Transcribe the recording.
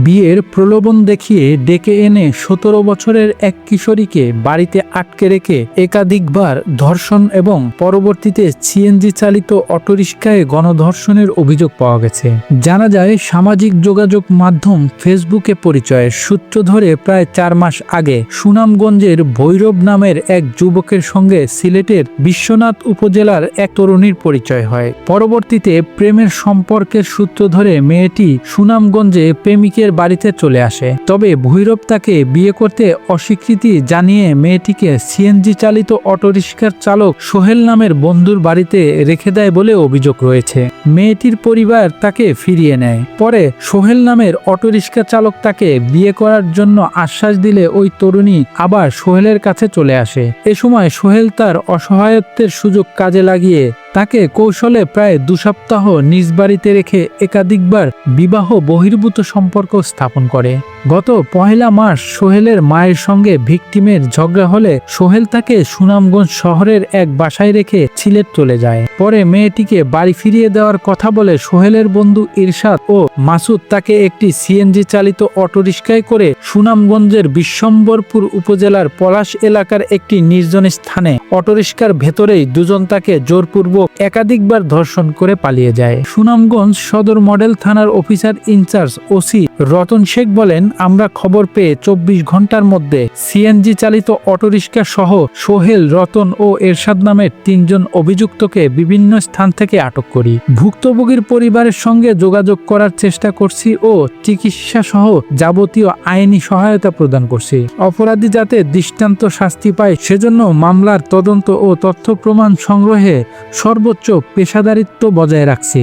বিয়ের প্রলোভন দেখিয়ে ডেকে এনে ১৭ বছরের এক কিশোরীকে বাড়িতে আটকে রেখে একাধিকবার ধর্ষণ এবং পরবর্তীতে সিএনজি চালিত অটোরিকশায় গণধর্ষণের অভিযোগ পাওয়া গেছে। জানা যায়, সামাজিক যোগাযোগ মাধ্যম ফেসবুকে পরিচয়ের সূত্র ধরে প্রায় ৪ মাস আগে সুনামগঞ্জের ভৈরব নামের এক যুবকের সঙ্গে সিলেটের বিশ্বনাথ উপজেলার এক তরুণীর পরিচয় হয়। পরবর্তীতে প্রেমের সম্পর্কের সূত্র ধরে মেয়েটি সুনামগঞ্জে প্রেমিকের বাড়িতে চলে আসে। তবে ভৈরব তাকে বিয়ে করতে অস্বীকৃতি জানিয়ে মেয়েটিকে সিএনজি চালিত অটোরিকশার চালক সোহেল নামের বন্ধুর বাড়িতে রেখে দেয় বলে অভিযোগ রয়েছে। মেয়েটির পরিবার তাকে ফিরিয়ে নেয়। পরে সোহেল নামের অটোরিকশা চালক তাকে বিয়ে করার জন্য আশ্বাস দিলে ওই তরুণী আবার সোহেলের কাছে চলে আসে। এ সময় সোহেল তার অসহায়ত্বের সুযোগ কাজে লাগিয়ে তাকে কৌশলে প্রায় ২ সপ্তাহ নিজ বাড়িতে রেখে একাধিকবার বিবাহ বহির্ভূত সম্পর্ক স্থাপন করে। গত ১ মার্চ সোহেলের মায়ের সঙ্গে ভিকটিমের ঝগড়া হলে সোহেল তাকে সুনামগঞ্জ শহরের এক বাসায় রেখে সিলেট চলে যায়। পরে মেয়েটিকে বাড়ি ফিরিয়ে দেওয়ার কথা বলে সোহেলের বন্ধু ইরশাদ ও মাসুদ তাকে একটি সিএনজি চালিত অটোরিকশায় করে সুনামগঞ্জের বিশ্বম্বরপুর উপজেলার পলাশ এলাকার একটি নির্জন স্থানে অটোরিকশার ভেতরেই দুজন তাকে জোরপূর্বক একাধিকবার ধর্ষণ করে পালিয়ে যায়। সুনামগঞ্জ সদর মডেল থানার officer in charge OC Ratan Sheikh বলেন, আমরা খবর পেয়ে ২৪ ঘন্টার মধ্যে সিএনজি চালিত অটোরিকশা সহ সোহেল, রতন ও এরশাদ নামের ৩ জন অভিযুক্তকে বিভিন্ন স্থান থেকে আটক করি। ভুক্তভোগীর পরিবারের সঙ্গে যোগাযোগ করার চেষ্টা করছি ও চিকিৎসা সহ যাবতীয় আইনি সহায়তা প্রদান করছি। অপরাধী যাতে দৃষ্টান্ত শাস্তি পায় সেজন্য মামলার তদন্ত ও তথ্য প্রমাণ সংগ্রহে সর্বোচ্চ পেশাদারিত্ব বজায় রাখছি।